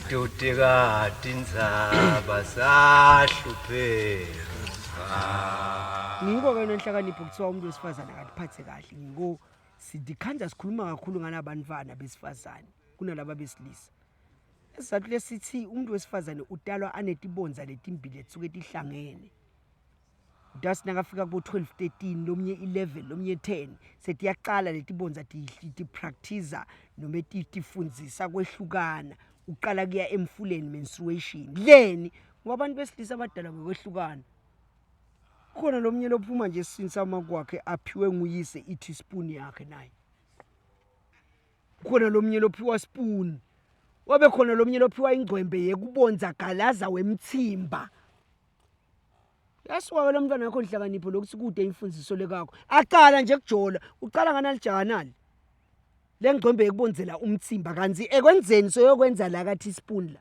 Idodeka tindzaba sahlupheka. Ngiko ke nonhlakanipho kuthiwa umuntu wesifazane akaphathe kahle. Ngiko sidikhanza sikhuluma kakhulu nganabantwana besifazane kunalaba besilisa. Esizathu lesithi umuntu wesifazane utalwa anetibonza letimbili etsuke tihlangene. Das nakafika ku 12 13 lomnye 11 lomnye 10 setiyaqala letibonza ti practice noma tifundzisa kwehlukana uqala kuya emfuleni menstruation leni ngoba abantu besilisa abadala ngokwehlukana khona lomnye lophuma nje sinsama kwakhe aphiwe nguyise i-teaspoon yakhe naye khona lomnye lophiwa spoon wabe khona lomnye lophiwa ingcwembe yekubonza galaza wemthimba. Yasuka lo mntwana wakho Nhlakanipho lokuthi kude imfundiso lekakho aqala nje kujola uqala nganalijanali lengcombe ekubonzela umthimba kanzi ekwenzeni soyokwenza la ka teaspoon la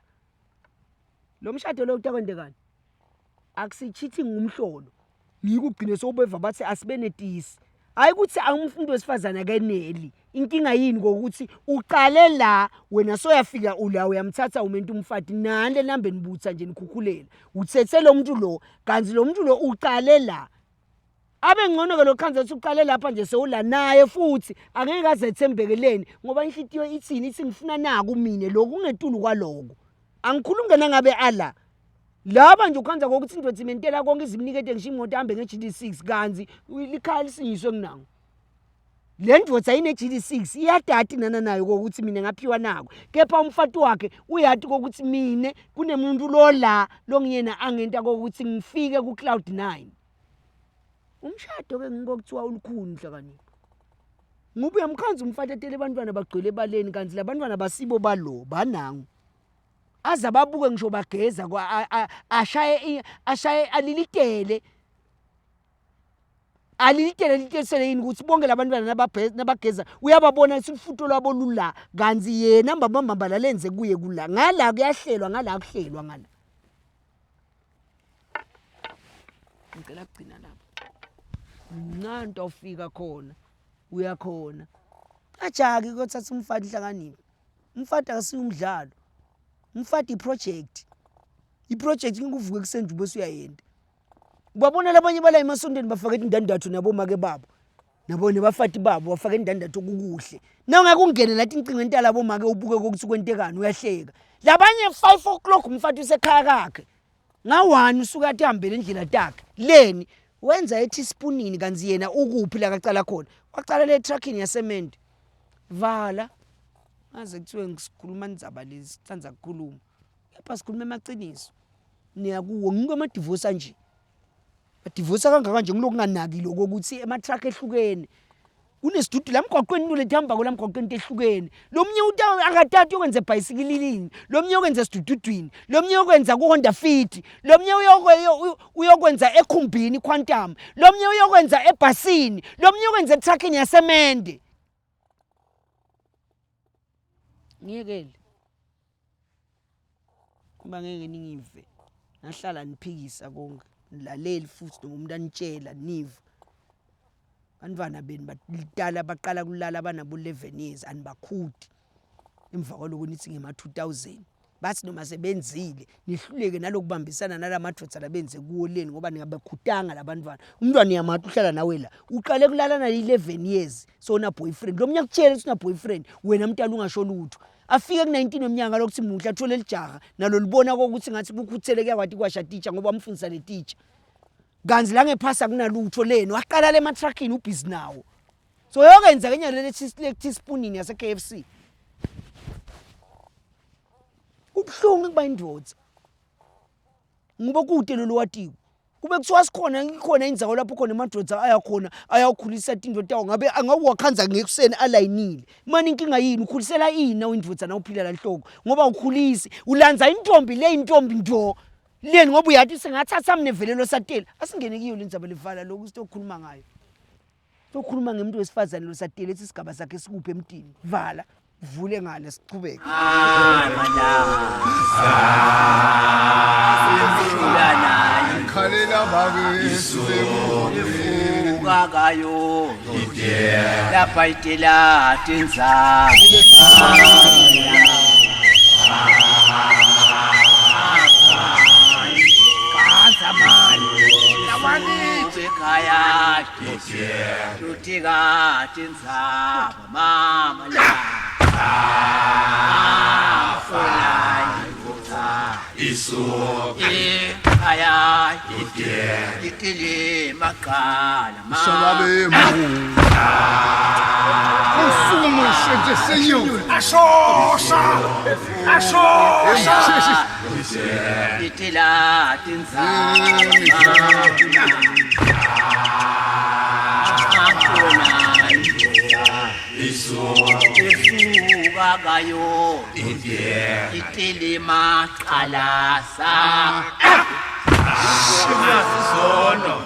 lo mshado lo utakwendekani akusichithi ngumhlolo ngikugcine sobeva bathi asibenetisi hayi ukuthi angumfundi wesifazana akeneli inkinga yini ngokuthi uqale la wena soyafika ula uyamthatha umuntu umfati nale nambeni butha nje nikhukhulela uthethe lo muntu lo kanzi lo muntu lo uqale la abe ngcono ke lokhanza ukuthi uqale lapha nje sewula naye futhi angeke kaze ethembekeleni ngoba inhlitiyo ithini ithi ngifuna naku umine lokhu ungetulu kwaloko angikhulungena ngabe ala laba nje ukhanza ngokuthi indodzi imentela konke izimnikete ngisho imoto ahambe ngeGD6 kanzi likhaya lisinyiswe kunango le ndvodza ayine GD6 iyadati nana nayo ukuthi mina ngaphiwa nako kepha umfati wakhe uyati ukuthi mine kunemuntu lo la longiyena angenta ukuthi ngifike ku cloud 9 umshado ke ngikokuthiwa ulukhuni Nhlakanipho ngubuye mkhanzi umfati etele abantwana bagcwele ebaleni kanzi labantwana basibo balo banangu aza babuke ngisho bageza ashaye alilitele litesele yini ukuthi bonke labantwana nabageza uyababona isifuto lwabo lula kanzi yena mbamba la lenze kuye kula ngala kuyahlelwa ngala kuhlelwa ngala ngicela kugcina lapho nanto ufika khona uyakhona ajaki ukuthatha umfati Nhlakanipho umfati akasiyumdlalo umfati iproject ngikuvuke kusenje bese uyayenda ubabona labanye bala emasondweni bafaka indandatho nabo make babo nabone bafati babo bafaka indandatho kukuhle nawe ngeke ungene lathi incingo entala labo make ubuke ukuthi kwentekani uyahleka labanye 5 o'clock umfati usekhaya kakhe nga1 usuka athi hambele endlela takhe leni wenza eteaspoonini kanzi yena ukuphi la kacala khona waqala le trucking yasemende vala aze kuthiwe ngisikhuluma indzaba lezi sithandza ukukhuluma kepha sikhuluma emaqiniso niyakuwo ngike amadivorce nje badivorce kangaka nje ngilokunganaki lokho ukuthi ema truck ehlukene kunesidudu lamgwaqweni nolethamba kolamgwaqweni ehlukene lomnye akathatha ukwenza bicycle lomnye ukwenza esidududwini lomnye ukwenza ku Honda Fit lomnye uyokwenza ekhumbini Quantum lomnye uyokwenza ebhasini lomnye ukwenza trucking yasemende ngiyekele kuba ngeke ningive nahlala niphikisa konke nilaleli futhi nomuntu anitshela niva bantwana beni badala baqala kulala abanabo 11 years anibakhudi emva kwaloko nithi ngema 2000 bathi noma sebenzile nihluleke nalokubambisana nalamadvodza labenze kuwoleni ngoba ningabekhutanga labantwana umntwana yamathu uhlala nawe la uqale kulala na 11 years so na boyfriend lomnye akutshela ukuthi una boyfriend wena mntana ungasho lutho afike ku 19 yeminyaka lokuthi muhla athole lijaha nalo libona ukuthi ngathi kukhuthele kuyakwathi kwasha teacher ngoba amfundisa le teacher kanzi la ngephasa kunalutho leni waqala le matrucking ubhizi nawo so yokwenza kenye le teaspoonini yase KFC ubhlungu kuba indvodza ngoba kude lo watiko kube kuthiwa sikhona indzawo lapho khona amadvodza ayakhona ayawukhulisa indvodza yawo ngabe angawakhanza ngekuseni alayinile manje inkinga yini ukhulisela ini nawo indvodza na uphila la hloko ngoba ukhulisi ulanza intombi le intombi ndo leni ngoba uyathi singathatha mnevelelo satela asingene kiyo lendzaba levala lokho sitokhuluma ngayo sokhuluma ngemuntu wesifazane lo satela ethi sigaba sakhe sikuphe emtini vala vule ngale siqhubeke Khalela bakesuka kayo lapha itela tenza itikati ndzaba mama la Aya ikili makala Consumo-se de senhor. Itila Isuka kayo itili makala sa Sono.